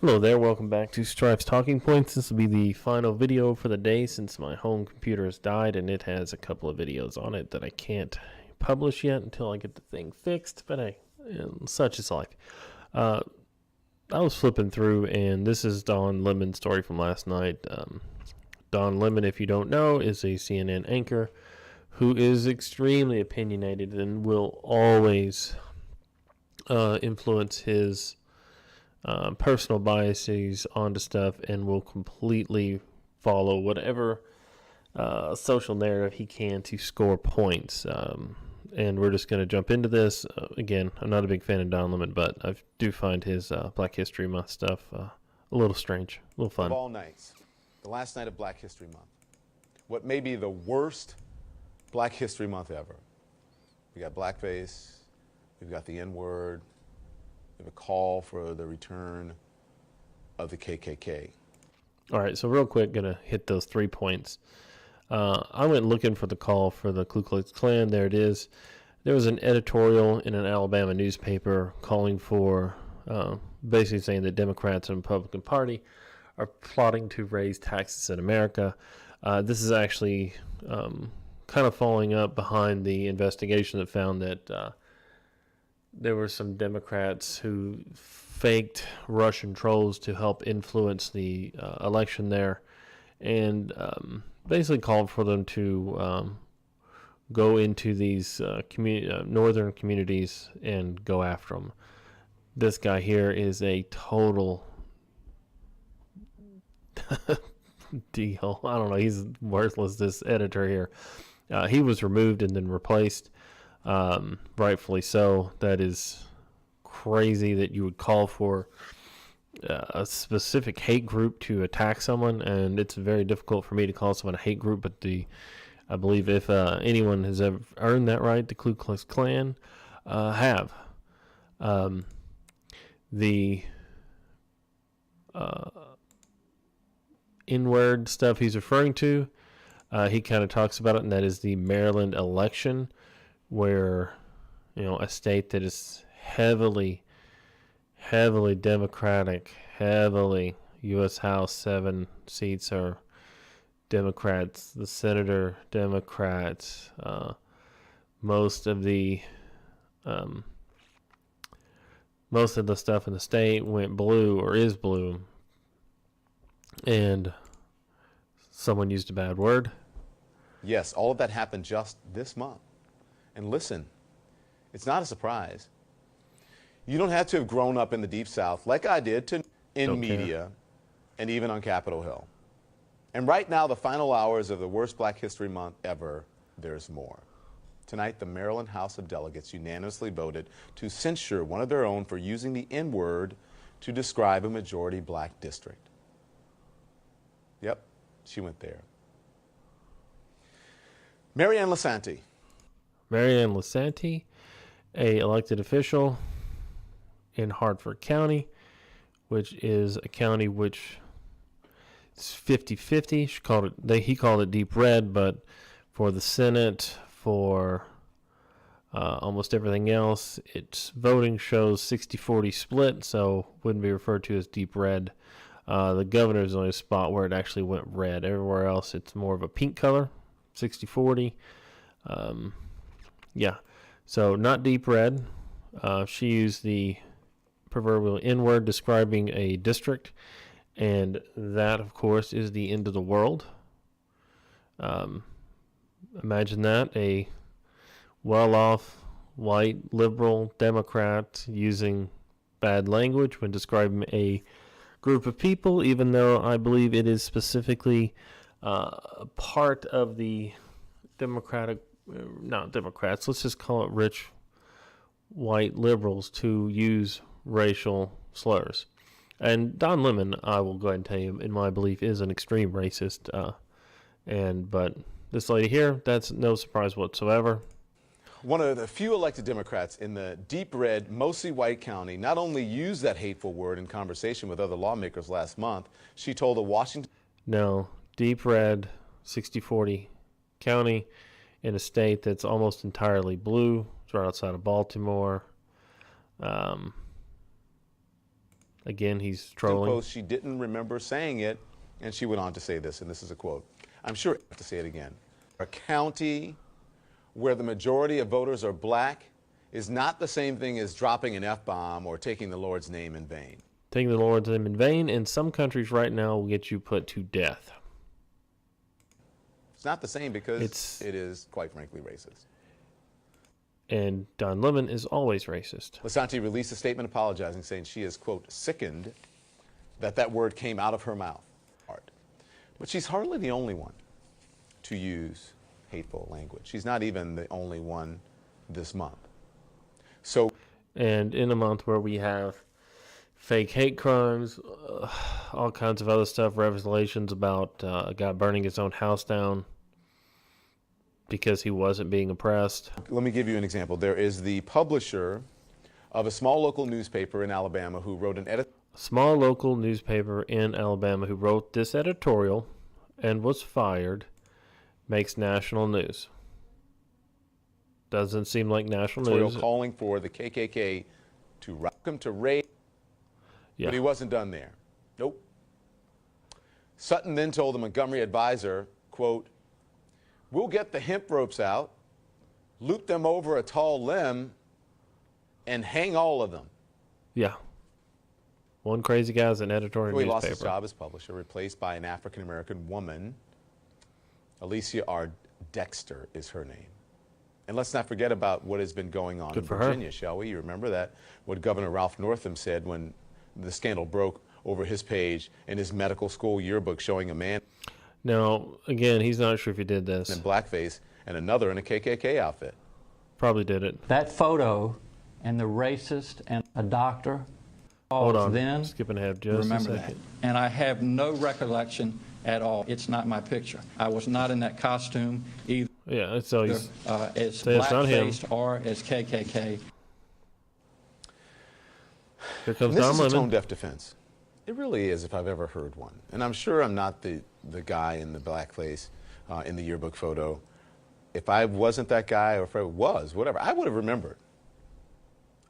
Hello there, welcome back to Stripe's Talking Points. This will be the final video for the day since my home computer has died and it has a couple of videos on it that I can't publish yet until I get the thing fixed, but hey, such is life. I was flipping through and this is Don Lemon's story from last night. Don Lemon, if you don't know, is a CNN anchor who is extremely opinionated and will always influence his personal biases onto stuff and will completely follow whatever social narrative he can to score points. And we're just going to jump into this. Again, I'm not a big fan of Don Lemon, but I do find his Black History Month stuff a little strange, a little fun. Of all nights, the last night of Black History Month, what may be the worst Black History Month ever. We got Blackface, we've got the N-word, we have a call for the return of the KKK. All right, so real quick, gonna hit those 3 points. I went looking for the call for the Ku Klux Klan. There it is. There was an editorial in an Alabama newspaper calling for, basically saying that Democrats and Republican Party are plotting to raise taxes in America. This is actually kind of following up behind the investigation that found that there were some Democrats who faked Russian trolls to help influence the election there, and basically called for them to go into these northern communities and go after them. This guy here is a total deal. I don't know. He's worthless, this editor here. He was removed and then replaced, rightfully so. That is crazy that you would call for a specific hate group to attack someone, and it's very difficult for me to call someone a hate group, but I believe if anyone has ever earned that right, the Ku Klux Klan have. The N-word stuff he's referring to, he kind of talks about it, and that is the Maryland election, where, a state that is heavily Democratic, heavily U.S. House, 7 seats are Democrats, the senator Democrats, most of the stuff in the state went blue or is blue, and someone used a bad word. Yes, all of that happened just this month. And listen, it's not a surprise. You don't have to have grown up in the Deep South like I did in media and even on Capitol Hill. And right now, the final hours of the worst Black History Month ever, there's more. Tonight, the Maryland House of Delegates unanimously voted to censure one of their own for using the N-word to describe a majority black district. Yep, she went there. Marianne Lasanti, a elected official in Hartford County, which is a county which is 50-50. He called it deep red, but for the Senate, for almost everything else, its voting shows 60-40 split, so wouldn't be referred to as deep red. The governor's only spot where it actually went red. Everywhere else, it's more of a pink color, 60-40. Yeah, so not deep red. She used the proverbial N-word describing a district, and that, of course, is the end of the world. Imagine that, a well-off white liberal Democrat using bad language when describing a group of people, even though I believe it is specifically part of the not Democrats, let's just call it rich white liberals, to use racial slurs. And Don Lemon, I will go ahead and tell you, in my belief, is an extreme racist. But this lady here, that's no surprise whatsoever. one of the few elected Democrats in the deep red, mostly white county, not only used that hateful word in conversation with other lawmakers last month, she told a Washington... No, deep red, 60-40 county in a state that's almost entirely blue. It's right outside of Baltimore. Again, he's trolling. Post, she didn't remember saying it, and she went on to say this, and this is a quote. I'm sure I have to say it again. A county where the majority of voters are black is not the same thing as dropping an F-bomb or taking the Lord's name in vain. Taking the Lord's name in vain in some countries right now will get you put to death. It's not the same because it is, quite frankly, racist. And Don Lemon is always racist. Lasante released a statement apologizing, saying she is, quote, sickened that word came out of her mouth. But she's hardly the only one to use hateful language. She's not even the only one this month. And in a month where we have fake hate crimes, all kinds of other stuff, revelations about a guy burning his own house down because he wasn't being oppressed. Let me give you an example. There is the publisher of a small local newspaper in Alabama who wrote an small local newspaper in Alabama who wrote this editorial and was fired, makes national news. Doesn't seem like national news. Calling for the KKK to welcome to raid, but he wasn't done there. Nope. Sutton then told the Montgomery Advisor, quote, we'll get the hemp ropes out, loop them over a tall limb, and hang all of them. Yeah. One crazy guy's an editor in a newspaper. He lost his job as publisher, replaced by an African-American woman. Alicia R. Dexter is her name. And let's not forget about what has been going on in Virginia, shall we? You remember that, what Governor Ralph Northam said when the scandal broke over his page in his medical school yearbook showing a man. Now, again, he's not sure if he did this. In blackface and another in a KKK outfit. Probably did it. That photo and the racist and a doctor. Hold on, then, skipping ahead just remember a second. That. And I have no recollection at all. It's not my picture. I was not in that costume either. Yeah, so he's as blackface or as KKK. Here comes This Don is a Lemon. tone-deaf defense. It really is, if I've ever heard one. And I'm sure I'm not the guy in the blackface in the yearbook photo. If I wasn't that guy, or if I was, whatever, I would have remembered.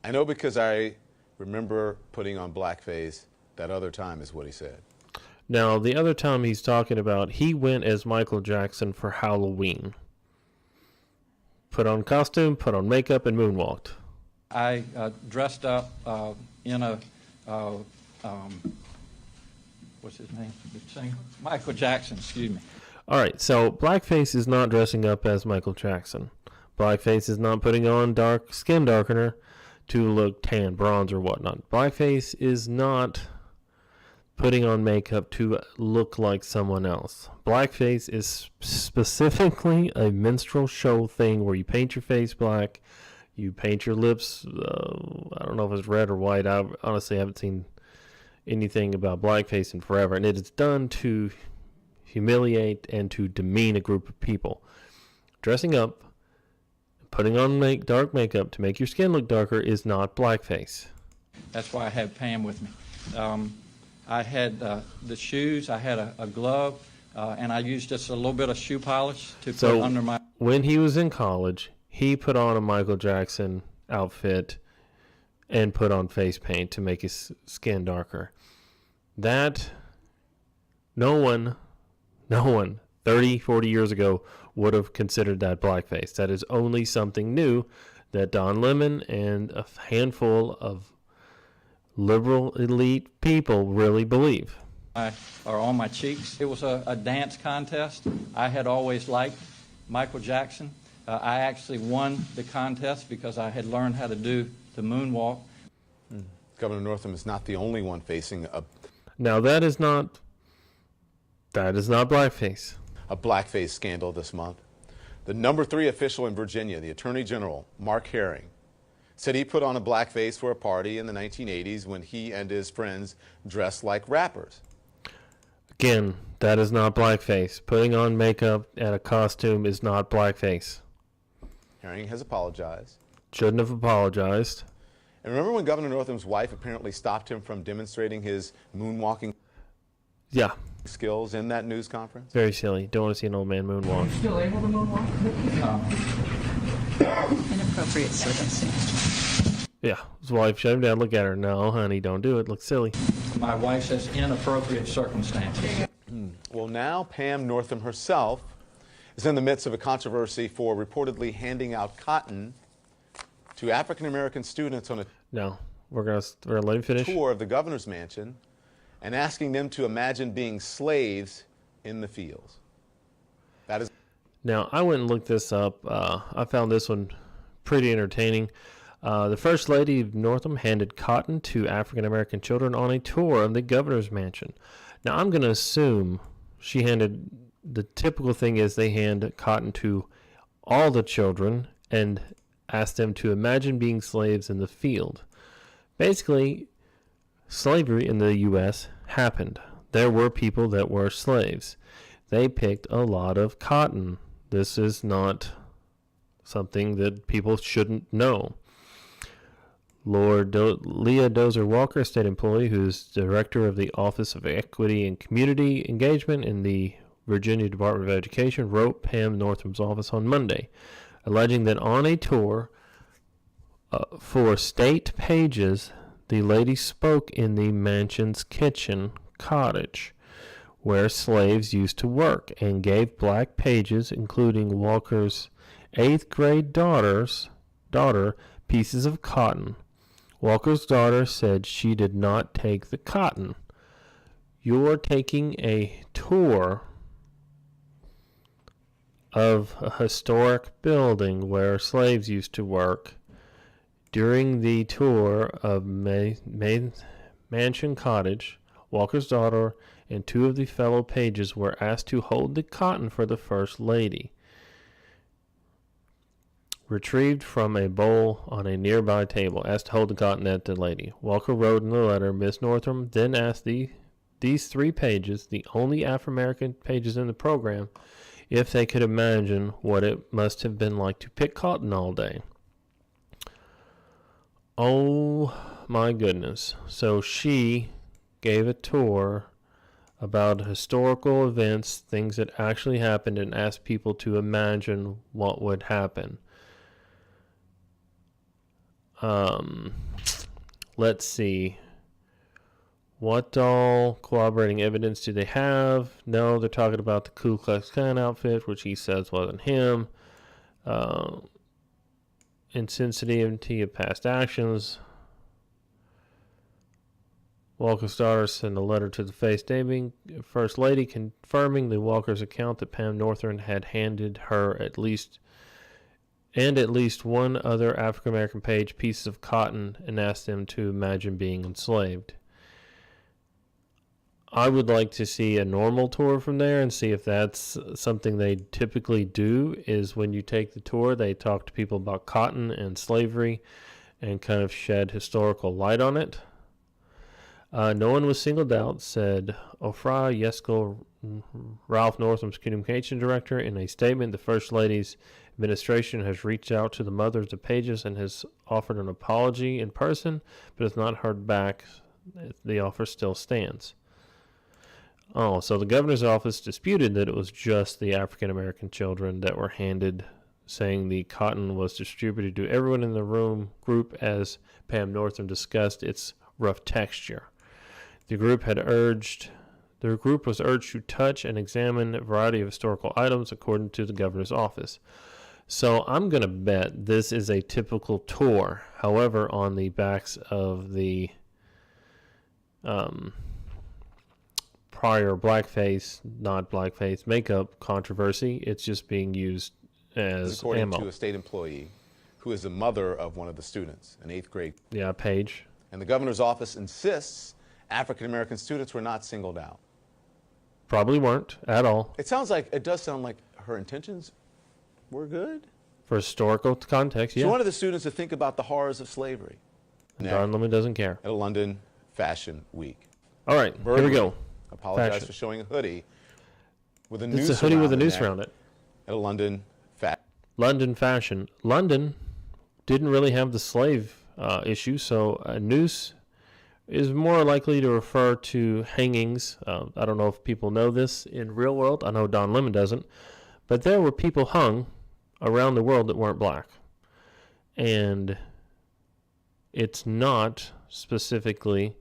I know because I remember putting on blackface that other time, is what he said. Now, the other time he's talking about, he went as Michael Jackson for Halloween. Put on costume, put on makeup, and moonwalked. I dressed up in a, what's his name? The singer? Michael Jackson, excuse me. All right, so blackface is not dressing up as Michael Jackson. Blackface is not putting on dark skin darkener to look tan, bronze, or whatnot. Blackface is not putting on makeup to look like someone else. Blackface is specifically a minstrel show thing where you paint your face black, you paint your lips, I don't know if it's red or white. I honestly haven't seen anything about blackface in forever, and it is done to humiliate and to demean a group of people. Dressing up, putting on dark makeup to make your skin look darker is not blackface. That's why I have Pam with me. I had the shoes, I had a glove, and I used just a little bit of shoe polish to put under my... When he was in college, he put on a Michael Jackson outfit and put on face paint to make his skin darker. That, no one 30, 40 years ago would have considered that blackface. That is only something new that Don Lemon and a handful of liberal elite people really believe. Are on my cheeks. It was a dance contest. I had always liked Michael Jackson. I actually won the contest because I had learned how to do the moonwalk. Governor Northam is not the only one facing Now that is not blackface. A blackface scandal this month. The number 3 official in Virginia, the Attorney General, Mark Herring, said he put on a blackface for a party in the 1980s when he and his friends dressed like rappers. Again, that is not blackface. Putting on makeup and a costume is not blackface. Herring has apologized. Shouldn't have apologized. And remember when Governor Northam's wife apparently stopped him from demonstrating his moonwalking skills in that news conference? Very silly. Don't want to see an old man moonwalk. Still able to moonwalk? Inappropriate circumstance. Yeah, his wife shut him down. Look at her. No, honey, don't do it. Looks silly. My wife says inappropriate circumstances. Well, now Pam Northam herself is in the midst of a controversy for reportedly handing out cotton to African American students on a No, we're gonna let him finish. tour of the governor's mansion and asking them to imagine being slaves in the fields. That is. Now, I went and looked this up. I found this one pretty entertaining. The First Lady of Northam handed cotton to African American children on a tour of the governor's mansion. Now, I'm going to assume she handed, the typical thing is they hand cotton to all the children and ask them to imagine being slaves in the field. Basically, slavery in the U.S. happened. There were people that were slaves. They picked a lot of cotton. This is not something that people shouldn't know. Leah Dozer Walker, a state employee who's director of the Office of Equity and Community Engagement in the Virginia Department of Education, wrote Pam Northam's office on Monday, alleging that on a tour for state pages, the lady spoke in the mansion's kitchen cottage, where slaves used to work, and gave black pages, including Walker's 8th grade daughter, pieces of cotton. Walker's daughter said she did not take the cotton. You're taking a tour of a historic building where slaves used to work. During the tour of Mansion Cottage, Walker's daughter and 2 of the fellow pages were asked to hold the cotton for the First Lady. Retrieved from a bowl on a nearby table, asked to hold the cotton at the lady. Walker wrote in the letter, Miss Northam then asked these 3 pages, the only Afro-American pages in the program, if they could imagine what it must have been like to pick cotton all day. Oh my goodness. So she gave a tour about historical events, things that actually happened, and asked people to imagine what would happen. Let's see. What all corroborating evidence do they have? No, they're talking about the Ku Klux Klan outfit, which he says wasn't him. Insensitivity of past actions. Walker's daughter sent a letter to the First Lady confirming the Walker's account that Pam Northam had handed her at least one other African American page pieces of cotton and asked them to imagine being enslaved. I would like to see a normal tour from there and see if that's something they typically do, is when you take the tour, they talk to people about cotton and slavery and kind of shed historical light on it. No one was singled out, said Ofra Yesko, Ralph Northam's communication director. In a statement, the First Lady's administration has reached out to the mothers of pages and has offered an apology in person, but has not heard back. The offer still stands. Oh, so the governor's office disputed that it was just the African American children that were handed, saying the cotton was distributed to everyone in the group as Pam Northam discussed its rough texture. The group was urged to touch and examine a variety of historical items according to the governor's office. So I'm going to bet this is a typical tour. However, on the backs of the prior not blackface makeup controversy, it's just being used as according ammo. to a state employee who is the mother of one of the students, an 8th grade. Yeah, Paige. And the governor's office insists African American students were not singled out. Probably weren't at all. It does sound like her intentions were good. For historical context, yeah. She wanted the students to think about the horrors of slavery. Darn Lemon doesn't care. At a London Fashion Week. All right, here we go. Apologize Fashion. for showing a hoodie with a It's noose a hoodie with a around the noose neck around it. At a London fashion. London didn't really have the slave issue, so a noose is more likely to refer to hangings. I don't know if people know this in real world. I know Don Lemon doesn't. But there were people hung around the world that weren't black. And it's not specifically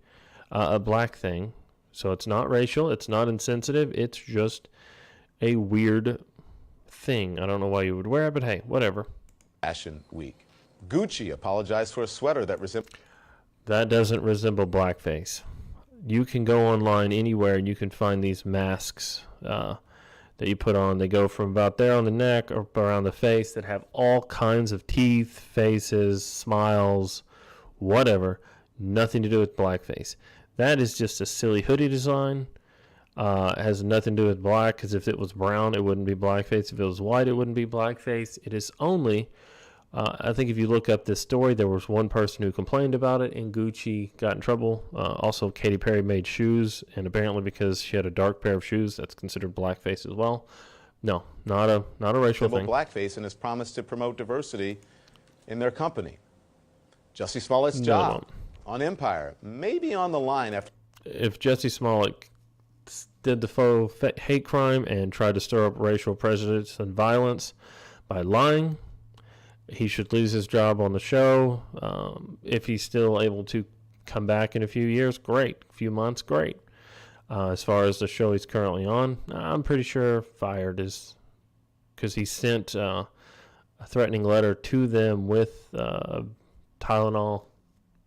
a black thing. So it's not racial. It's not insensitive. It's just a weird thing. I don't know why you would wear it, but hey, whatever. Fashion Week. Gucci apologized for a sweater that resembled. That doesn't resemble blackface. You can go online anywhere and you can find these masks that you put on. They go from about there on the neck or around the face that have all kinds of teeth, faces, smiles, whatever. Nothing to do with blackface. That is just a silly hoodie design. It has nothing to do with black, because if it was brown, it wouldn't be blackface. If it was white, it wouldn't be blackface. It is only, I think if you look up this story, there was one person who complained about it, and Gucci got in trouble. Also, Katy Perry made shoes, and apparently because she had a dark pair of shoes, that's considered blackface as well. No, not a racial thing. Blackface and has promised to promote diversity in their company. Jussie Smollett's job on Empire may be on the line after. If Jussie Smollett did the faux hate crime and tried to stir up racial prejudice and violence by lying, he should lose his job on the show. If he's still able to come back in a few years, great. A few months, great. As far as the show he's currently on, I'm pretty sure fired is because he sent a threatening letter to them with Tylenol,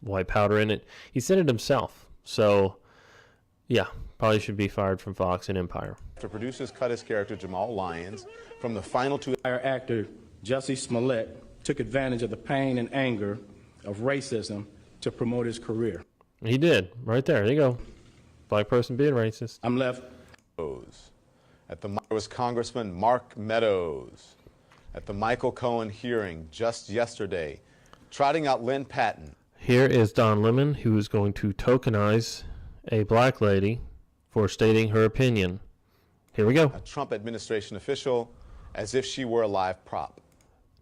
white powder in it. He sent it himself. So, yeah, probably should be fired from Fox and Empire. After producers cut his character Jamal Lyons from the final two. Actor Jussie Smollett took advantage of the pain and anger of racism to promote his career. He did. Right there. There you go. Black person being racist. I'm left. At the was Congressman Mark Meadows at the Michael Cohen hearing just yesterday, trotting out Lynn Patton. Here is Don Lemon, who is going to tokenize a black lady for stating her opinion. Here we go. A Trump administration official, as if she were a live prop.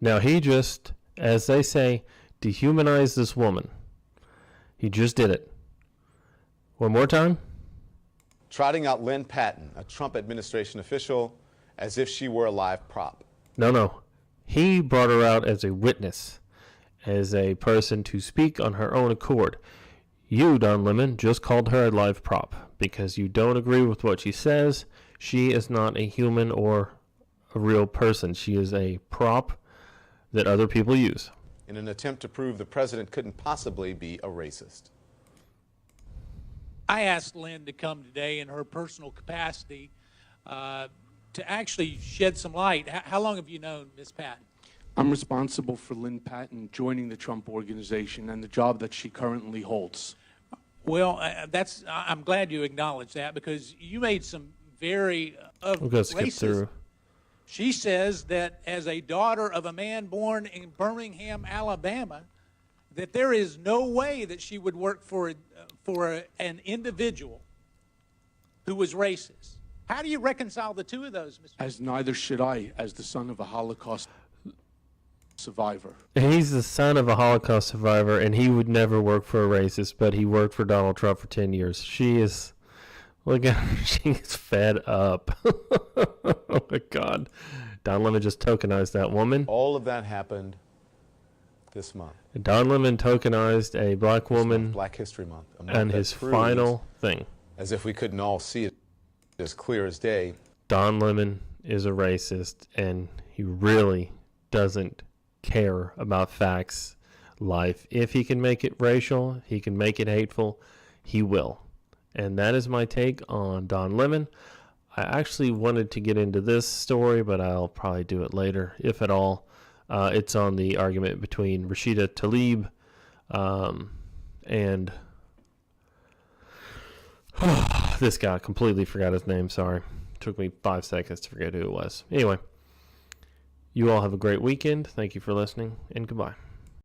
Now he just, as they say, dehumanized this woman. He just did it. One more time. Trotting out Lynn Patton, a Trump administration official, as if she were a live prop. No. He brought her out as a witness, as a person to speak on her own accord. You, Don Lemon, just called her a live prop because you don't agree with what she says. She is not a human or a real person. She is a prop that other people use. In an attempt to prove the president couldn't possibly be a racist. I asked Lynn to come today in her personal capacity to actually shed some light. How long have you known Ms. Patton? I'm responsible for Lynn Patton joining the Trump Organization and the job that she currently holds. Well, I'm glad you acknowledged that because you made some very racist. She says that as a daughter of a man born in Birmingham, Alabama, that there is no way that she would work for an individual who was racist. How do you reconcile the two of those, Mr. As neither should I, as the son of a Holocaust survivor. He's the son of a Holocaust survivor, and he would never work for a racist, but he worked for Donald Trump for 10 years. She is, look at her, she's fed up. Oh, my God. Don Lemon just tokenized that woman. All of that happened this month. Don Lemon tokenized a black woman. Black History Month. And his final thing. As if we couldn't all see it as clear as day. Don Lemon is a racist, and he really doesn't care about facts, life. If he can make it racial, he can make it hateful, he will. And that is my take on Don Lemon. I actually wanted to get into this story, but I'll probably do it later, if at all. It's on the argument between Rashida Tlaib and this guy. Completely forgot his name, sorry. Took me 5 seconds to forget who it was. Anyway, you all have a great weekend. Thank you for listening, and goodbye.